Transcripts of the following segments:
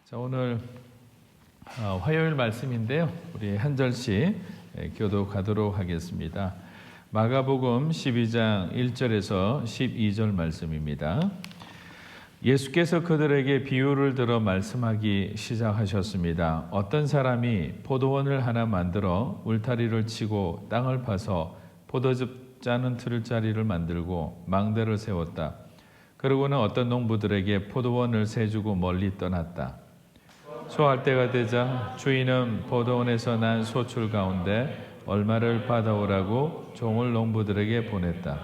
자, 오늘 화요일 말씀인데요. 우리 한 절씩 교독하도록 하겠습니다. 마가복음 12장 1절에서 12절 말씀입니다. 예수께서 그들에게 비유를 들어 말씀하기 시작하셨습니다. 어떤 사람이 포도원을 하나 만들어 울타리를 치고 땅을 파서 포도즙 짜는 틀자리를 만들고 망대를 세웠다. 그러고는 어떤 농부들에게 포도원을 세주고 멀리 떠났다. 소할 때가 되자 주인은 포도원에서 난 소출 가운데 얼마를 받아오라고 종을 농부들에게 보냈다.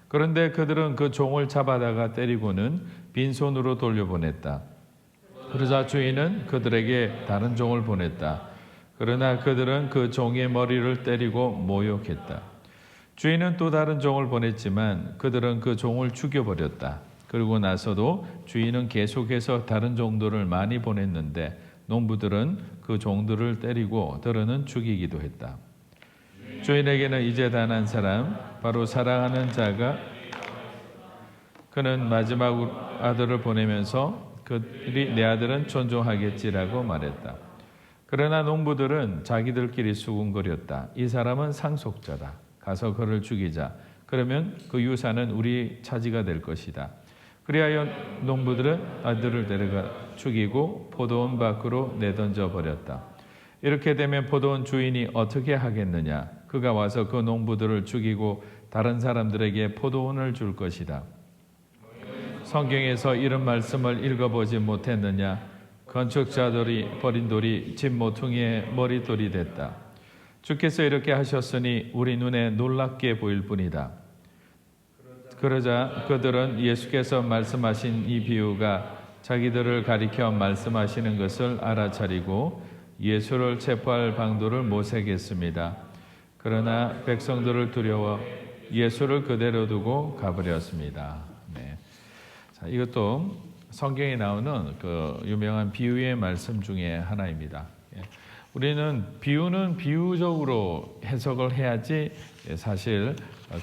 그런데 그들은 그 종을 잡아다가 때리고는 빈손으로 돌려보냈다. 그러자 주인은 그들에게 다른 종을 보냈다. 그러나 그들은 그 종의 머리를 때리고 모욕했다. 주인은 또 다른 종을 보냈지만 그들은 그 종을 죽여버렸다. 그러고 나서도 주인은 계속해서 다른 종들을 많이 보냈는데 농부들은 그 종들을 때리고 더러는 죽이기도 했다. 주인에게는 이제 단 한 사람, 바로 사랑하는 자가 그는 마지막 아들을 보내면서 그들이 내 아들은 존중하겠지라고 말했다. 그러나 농부들은 자기들끼리 수군거렸다. 이 사람은 상속자다. 가서 그를 죽이자. 그러면 그 유산은 우리 차지가 될 것이다. 그리하여 농부들은 아들을 데려가 죽이고 포도원 밖으로 내던져 버렸다. 이렇게 되면 포도원 주인이 어떻게 하겠느냐? 그가 와서 그 농부들을 죽이고 다른 사람들에게 포도원을 줄 것이다. 성경에서 이런 말씀을 읽어보지 못했느냐? 건축자들이 버린 돌이 집 모퉁이의 머릿돌이 됐다. 주께서 이렇게 하셨으니 우리 눈에 놀랍게 보일 뿐이다. 그러자 그들은 예수께서 말씀하신 이 비유가 자기들을 가리켜 말씀하시는 것을 알아차리고 예수를 체포할 방도를 모색했습니다. 그러나 백성들을 두려워 예수를 그대로 두고 가버렸습니다. 네. 자, 이것도 성경에 나오는 그 유명한 비유의 말씀 중에 하나입니다. 우리는 비유는 비유적으로 해석을 해야지 사실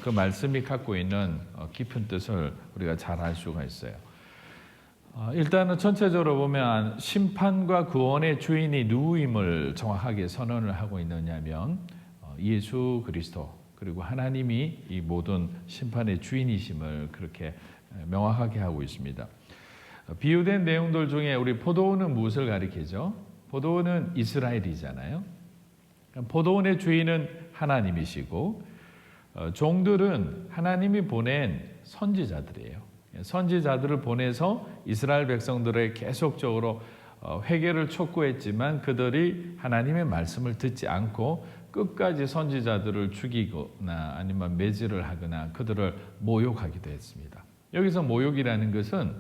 그 말씀이 갖고 있는 깊은 뜻을 우리가 잘 알 수가 있어요. 일단은 전체적으로 보면 심판과 구원의 주인이 누구임을 정확하게 선언을 하고 있느냐면 예수 그리스도 그리고 하나님이 이 모든 심판의 주인이심을 그렇게 명확하게 하고 있습니다. 비유된 내용들 중에 우리 포도원은 무엇을 가리키죠? 포도원은 이스라엘이잖아요. 포도원의 주인은 하나님이시고 종들은 하나님이 보낸 선지자들이에요. 선지자들을 보내서 이스라엘 백성들에게 계속적으로 회개를 촉구했지만 그들이 하나님의 말씀을 듣지 않고 끝까지 선지자들을 죽이거나 아니면 매질을 하거나 그들을 모욕하기도 했습니다. 여기서 모욕이라는 것은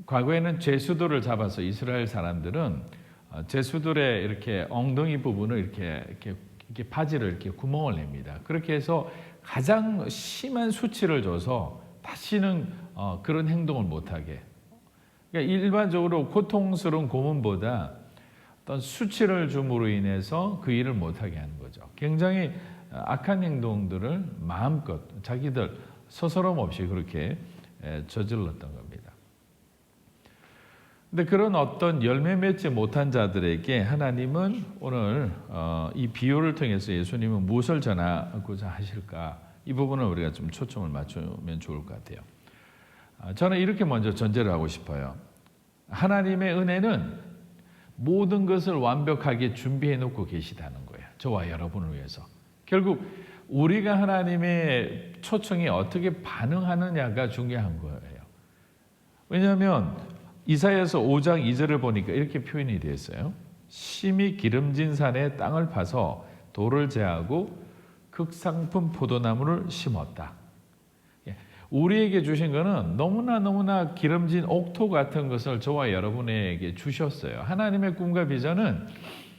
과거에는 제수들을 잡아서 이스라엘 사람들은 제수들의 이렇게 엉덩이 부분을 이렇게 바지를 이렇게 구멍을 냅니다. 그렇게 해서 가장 심한 수치를 줘서 다시는 그런 행동을 못하게. 그러니까 일반적으로 고통스러운 고문보다 어떤 수치를 줌으로 인해서 그 일을 못하게 하는 거죠. 굉장히 악한 행동들을 마음껏 자기들 서스럼 없이 그렇게 저질렀던 겁니다. 근데 그런 어떤 열매 맺지 못한 자들에게 하나님은 오늘 이 비유를 통해서 예수님은 무엇을 전하고자 하실까? 이 부분을 우리가 좀 초점을 맞추면 좋을 것 같아요. 저는 이렇게 먼저 전제를 하고 싶어요. 하나님의 은혜는 모든 것을 완벽하게 준비해 놓고 계시다는 거예요. 저와 여러분을 위해서. 결국 우리가 하나님의 초청에 어떻게 반응하느냐가 중요한 거예요. 왜냐하면 이사야서 5장 2절을 보니까 이렇게 표현이 되어 있어요. 심히 기름진 산에 땅을 파서 돌을 제하고 극상품 포도나무를 심었다. 우리에게 주신 것은 너무나 기름진 옥토 같은 것을 저와 여러분에게 주셨어요. 하나님의 꿈과 비전은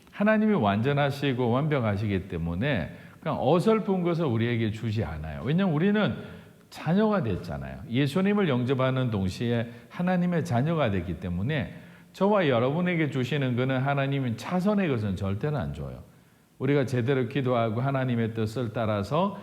하나님이 완전하시고 완벽하시기 때문에 그냥 어설픈 것을 우리에게 주지 않아요. 왜냐하면 우리는 자녀가 됐잖아요. 예수님을 영접하는 동시에 하나님의 자녀가 됐기 때문에 저와 여러분에게 주시는 것은 하나님이 차선의 것은 절대로 안 줘요. 우리가 제대로 기도하고 하나님의 뜻을 따라서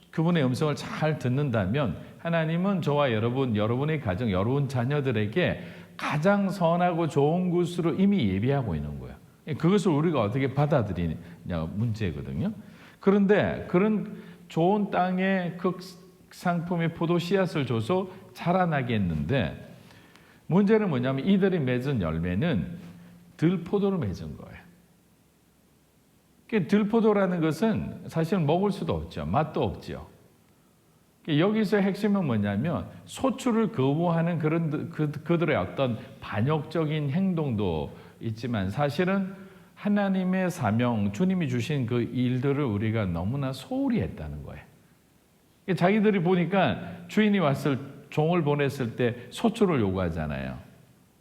그분의 음성을 잘 듣는다면 하나님은 저와 여러분, 여러분의 가정, 여러분 자녀들에게 가장 선하고 좋은 곳으로 이미 예비하고 있는 거예요. 그것을 우리가 어떻게 받아들이냐 문제거든요. 그런데 그런 좋은 땅에 그 상품의 포도 씨앗을 줘서 자라나게 했는데 문제는 뭐냐면 이들이 맺은 열매는 들포도를 맺은 거예요. 들포도라는 것은 사실 먹을 수도 없죠. 맛도 없죠. 여기서 핵심은 뭐냐면 소출을 거부하는 그런 그들의 어떤 반역적인 행동도 있지만 사실은 하나님의 사명, 주님이 주신 그 일들을 우리가 너무나 소홀히 했다는 거예요. 자기들이 보니까 주인이 종을 보냈을 때 소출을 요구하잖아요.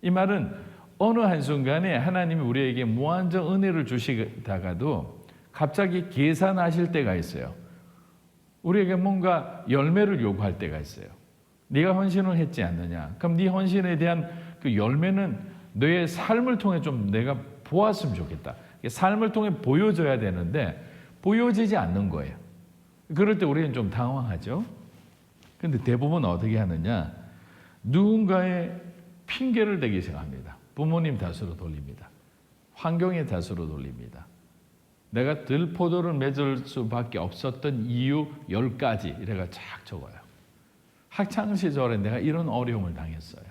이 말은 어느 한순간에 하나님이 우리에게 무한정 은혜를 주시다가도 갑자기 계산하실 때가 있어요. 우리에게 뭔가 열매를 요구할 때가 있어요. 네가 헌신을 했지 않느냐? 그럼 네 헌신에 대한 그 열매는 너의 삶을 통해 좀 내가 보았으면 좋겠다. 삶을 통해 보여줘야 되는데 보여지지 않는 거예요. 그럴 때 우리는 좀 당황하죠. 그런데 대부분 어떻게 하느냐? 누군가의 핑계를 대기 시작합니다. 부모님 탓으로 돌립니다. 환경의 탓으로 돌립니다. 내가 들포도를 맺을 수밖에 없었던 이유 10가지 이래가 쫙 적어요. 학창시절에 내가 이런 어려움을 당했어요.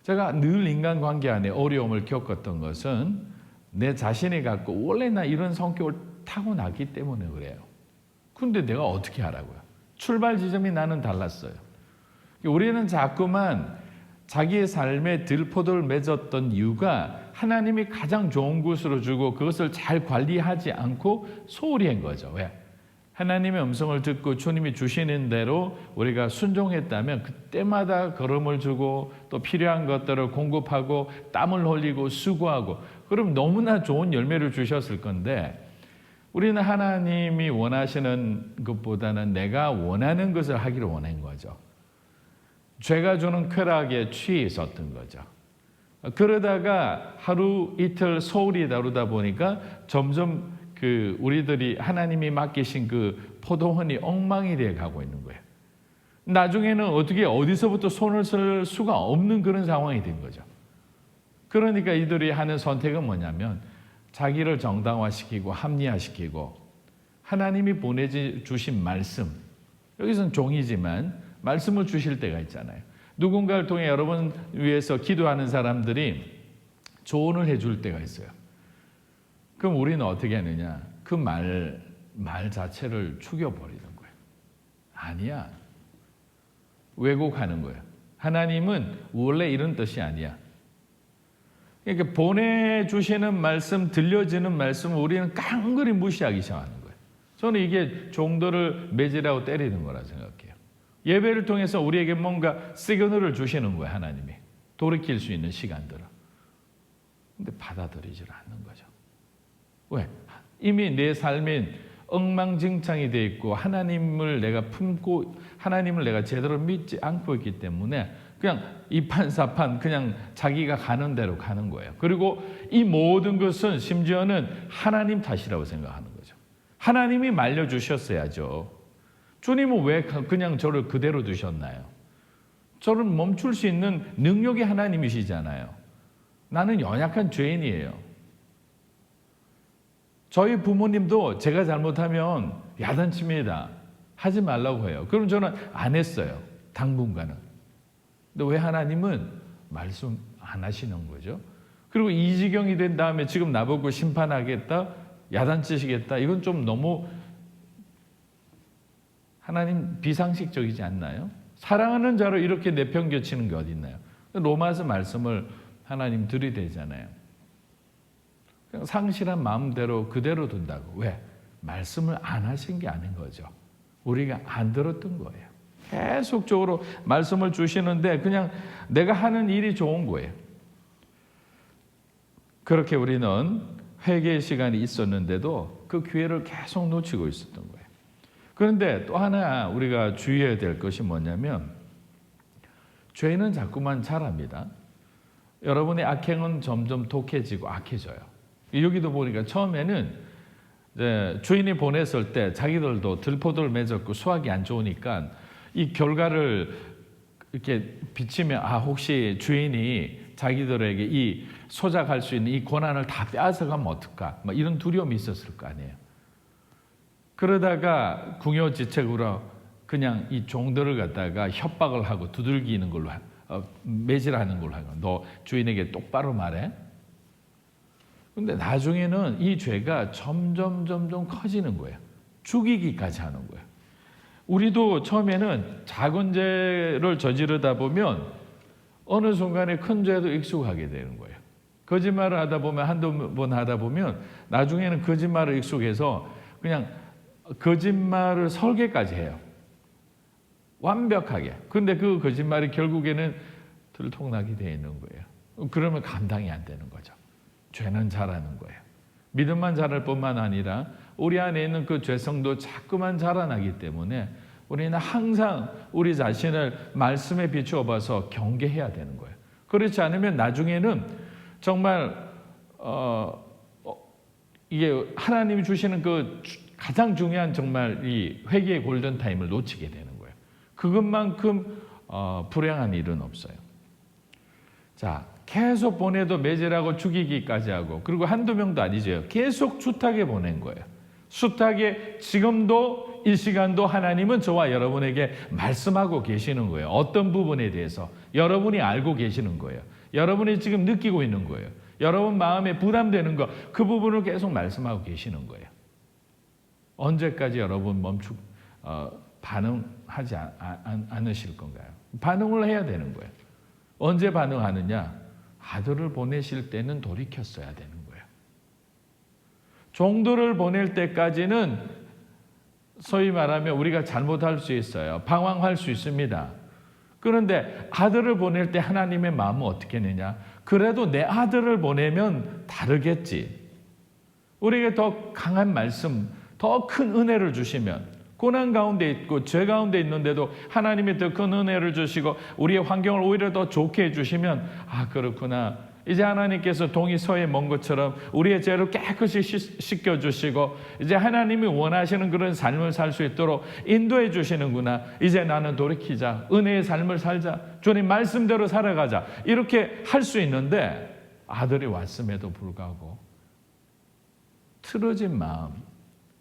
제가 늘 인간관계 안에 어려움을 겪었던 것은 내 자신이 갖고 원래 나 이런 성격을 타고나기 때문에 그래요. 근데 내가 어떻게 하라고요? 출발 지점이 나는 달랐어요. 우리는 자꾸만 자기의 삶에 들포도를 맺었던 이유가 하나님이 가장 좋은 곳으로 주고 그것을 잘 관리하지 않고 소홀히 한 거죠. 왜? 하나님의 음성을 듣고 주님이 주시는 대로 우리가 순종했다면 그때마다 걸음을 주고 또 필요한 것들을 공급하고 땀을 흘리고 수고하고 그럼 너무나 좋은 열매를 주셨을 건데 우리는 하나님이 원하시는 것보다는 내가 원하는 것을 하기를 원한 거죠. 죄가 주는 쾌락에 취해 있었던 거죠. 그러다가 하루 이틀 소홀히 다루다 보니까 점점 우리들이 하나님이 맡기신 그 포도원이 엉망이 되어 가고 있는 거예요. 나중에는 어디서부터 손을 쓸 수가 없는 그런 상황이 된 거죠. 그러니까 이들이 하는 선택은 뭐냐면 자기를 정당화시키고 합리화시키고 하나님이 보내주신 말씀, 여기서는 종이지만 말씀을 주실 때가 있잖아요. 누군가를 통해 여러분 위해서 기도하는 사람들이 조언을 해줄 때가 있어요. 그럼 우리는 어떻게 하느냐? 그 말 자체를 죽여버리는 거예요. 아니야. 왜곡하는 거예요. 하나님은 원래 이런 뜻이 아니야. 그러니까 보내주시는 말씀, 들려지는 말씀을 우리는 깡그리 무시하기 시작하는 거예요. 저는 이게 종들을 매질하고 때리는 거라 생각해요. 예배를 통해서 우리에게 뭔가 시그널을 주시는 거예요. 하나님이. 돌이킬 수 있는 시간들을. 근데 받아들이질 않는 거죠. 왜? 이미 내 삶엔 엉망진창이 되어 있고 하나님을 내가 품고 하나님을 내가 제대로 믿지 않고 있기 때문에 그냥 이판사판 그냥 자기가 가는 대로 가는 거예요. 그리고 이 모든 것은 심지어는 하나님 탓이라고 생각하는 거죠. 하나님이 말려주셨어야죠. 주님은 왜 그냥 저를 그대로 두셨나요? 저를 멈출 수 있는 능력이 하나님이시잖아요. 나는 연약한 죄인이에요. 저희 부모님도 제가 잘못하면 야단칩니다. 하지 말라고 해요. 그럼 저는 안 했어요. 당분간은. 근데 왜 하나님은 말씀 안 하시는 거죠? 그리고 이 지경이 된 다음에 지금 나보고 심판하겠다, 야단치시겠다, 이건 좀 너무 하나님 비상식적이지 않나요? 사랑하는 자로 이렇게 내팽겨치는 게 어디 있나요? 로마서 말씀을 하나님 들이대잖아요. 그냥 상실한 마음대로 그대로 둔다고. 왜? 말씀을 안 하신 게 아닌 거죠. 우리가 안 들었던 거예요. 계속적으로 말씀을 주시는데 그냥 내가 하는 일이 좋은 거예요. 그렇게 우리는 회개의 시간이 있었는데도 그 기회를 계속 놓치고 있었던 거예요. 그런데 또 하나 우리가 주의해야 될 것이 뭐냐면 죄는 자꾸만 자랍니다. 여러분의 악행은 점점 독해지고 악해져요. 여기도 보니까 처음에는 주인이 보냈을 때 자기들도 들포도를 맺었고 수확이 안 좋으니까 이 결과를 이렇게 비치면 혹시 주인이 자기들에게 이 소작할 수 있는 이 권한을 다 빼앗아가면 어떨까? 막 이런 두려움이 있었을 거 아니에요. 그러다가 궁여지책으로 그냥 이 종들을 갖다가 협박을 하고 두들기는 걸로 매질하는 걸로 하고 너 주인에게 똑바로 말해. 근데 나중에는 이 죄가 점점 커지는 거예요. 죽이기까지 하는 거예요. 우리도 처음에는 작은 죄를 저지르다 보면 어느 순간에 큰 죄도 익숙하게 되는 거예요. 거짓말을 하다 보면 한두 번 하다 보면 나중에는 거짓말을 익숙해서 그냥 거짓말을 설계까지 해요. 완벽하게. 근데 그 거짓말이 결국에는 들통나게 되어 있는 거예요. 그러면 감당이 안 되는 거죠. 죄는 자라는 거예요. 믿음만 자랄 뿐만 아니라 우리 안에 있는 그 죄성도 자꾸만 자라나기 때문에 우리는 항상 우리 자신을 말씀에 비추어 봐서 경계해야 되는 거예요. 그렇지 않으면 나중에는 정말 이게 하나님이 주시는 그 가장 중요한 정말 이 회개의 골든타임을 놓치게 되는 거예요. 그것만큼 불행한 일은 없어요. 자, 계속 보내도 매질하고 죽이기까지 하고, 그리고 한두 명도 아니죠. 계속 숱하게 보낸 거예요. 숱하게 지금도 이 시간도 하나님은 저와 여러분에게 말씀하고 계시는 거예요. 어떤 부분에 대해서 여러분이 알고 계시는 거예요. 여러분이 지금 느끼고 있는 거예요. 여러분 마음에 부담되는 거, 그 부분을 계속 말씀하고 계시는 거예요. 언제까지 여러분 반응하지 않으실 건가요? 반응을 해야 되는 거예요. 언제 반응하느냐? 아들을 보내실 때는 돌이켰어야 되는 거예요. 종들을 보낼 때까지는 소위 말하면 우리가 잘못할 수 있어요. 방황할 수 있습니다. 그런데 아들을 보낼 때 하나님의 마음은 어떻게 했느냐? 그래도 내 아들을 보내면 다르겠지. 우리에게 더 강한 말씀, 더 큰 은혜를 주시면, 고난 가운데 있고 죄 가운데 있는데도 하나님이 더 큰 은혜를 주시고 우리의 환경을 오히려 더 좋게 해주시면, 그렇구나. 이제 하나님께서 동이 서에 먼 것처럼 우리의 죄를 깨끗이 씻겨주시고 이제 하나님이 원하시는 그런 삶을 살 수 있도록 인도해 주시는구나. 이제 나는 돌이키자. 은혜의 삶을 살자. 주님 말씀대로 살아가자. 이렇게 할 수 있는데 아들이 왔음에도 불구하고 틀어진 마음,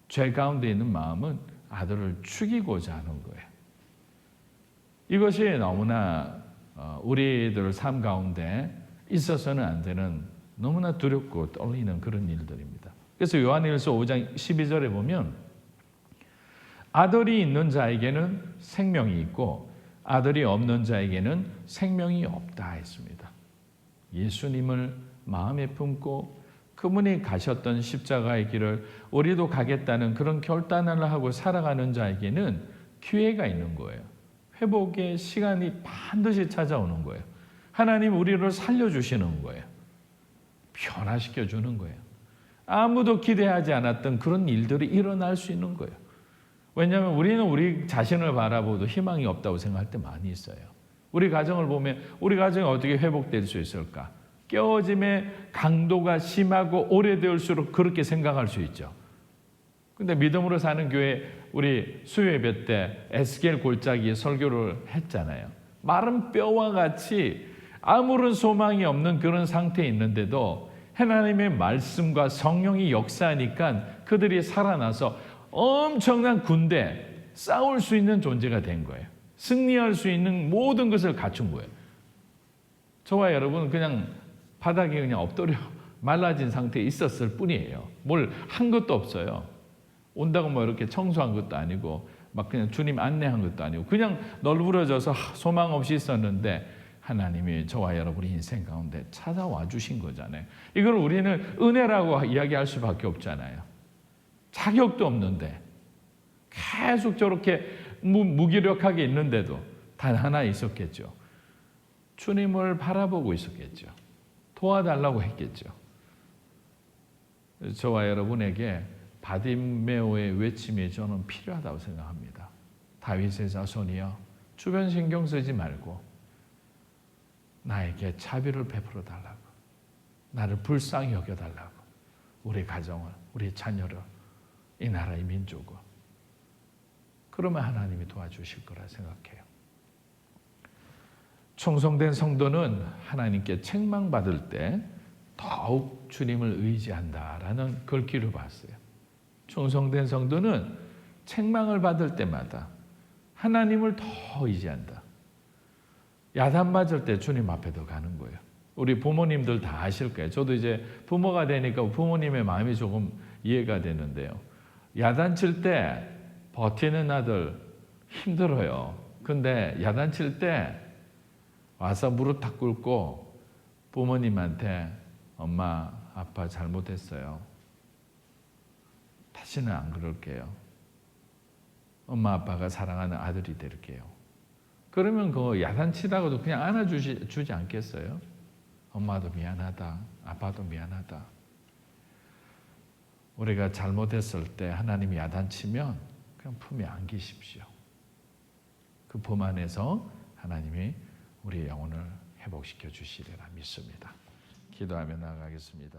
죄 가운데 있는 마음은 아들을 죽이고자 하는 거예요. 이것이 너무나 우리들 삶 가운데 있어서는 안 되는 너무나 두렵고 떨리는 그런 일들입니다. 그래서 요한일서 5장 12절에 보면 아들이 있는 자에게는 생명이 있고 아들이 없는 자에게는 생명이 없다 했습니다. 예수님을 마음에 품고 그분이 가셨던 십자가의 길을 우리도 가겠다는 그런 결단을 하고 살아가는 자에게는 기회가 있는 거예요. 회복의 시간이 반드시 찾아오는 거예요. 하나님 우리를 살려주시는 거예요. 변화시켜주는 거예요. 아무도 기대하지 않았던 그런 일들이 일어날 수 있는 거예요. 왜냐하면 우리는 우리 자신을 바라보도 희망이 없다고 생각할 때 많이 있어요. 우리 가정을 보면 우리 가정이 어떻게 회복될 수 있을까? 깨어짐의 강도가 심하고 오래될수록 그렇게 생각할 수 있죠. 근데 믿음으로 사는 교회 우리 수요예배 때 에스겔 골짜기에 설교를 했잖아요. 마른 뼈와 같이 아무런 소망이 없는 그런 상태에 있는데도 하나님의 말씀과 성령이 역사하니까 그들이 살아나서 엄청난 군대, 싸울 수 있는 존재가 된 거예요. 승리할 수 있는 모든 것을 갖춘 거예요. 저와 여러분은 그냥 바닥에 그냥 엎드려 말라진 상태에 있었을 뿐이에요. 뭘 한 것도 없어요. 온다고 뭐 이렇게 청소한 것도 아니고 막 그냥 주님 안내한 것도 아니고 그냥 널브러져서 소망 없이 있었는데 하나님이 저와 여러분의 인생 가운데 찾아와 주신 거잖아요. 이걸 우리는 은혜라고 이야기할 수밖에 없잖아요. 자격도 없는데 계속 저렇게 무기력하게 있는데도 단 하나 있었겠죠. 주님을 바라보고 있었겠죠. 도와달라고 했겠죠. 저와 여러분에게 바디메오의 외침이 저는 필요하다고 생각합니다. 다윗의 자손이여 주변 신경 쓰지 말고 나에게 자비를 베풀어 달라고, 나를 불쌍히 여겨달라고, 우리 가정을, 우리 자녀를, 이 나라의 민족을. 그러면 하나님이 도와주실 거라 생각해요. 충성된 성도는 하나님께 책망받을 때 더욱 주님을 의지한다라는 글귀를 봤어요. 충성된 성도는 책망을 받을 때마다 하나님을 더 의지한다. 야단 맞을 때 주님 앞에 더 가는 거예요. 우리 부모님들 다 아실 거예요. 저도 이제 부모가 되니까 부모님의 마음이 조금 이해가 되는데요. 야단칠 때 버티는 아들 힘들어요. 근데 야단칠 때 와서 무릎 탁 꿇고 부모님한테 엄마, 아빠 잘못했어요. 다시는 안 그럴게요. 엄마, 아빠가 사랑하는 아들이 될게요. 그러면 그 야단치다가도 그냥 안아주지 않겠어요? 엄마도 미안하다. 아빠도 미안하다. 우리가 잘못했을 때 하나님이 야단치면 그냥 품에 안기십시오. 그 품 안에서 하나님이 우리의 영혼을 회복시켜 주시리라 믿습니다. 기도하며 나아가겠습니다.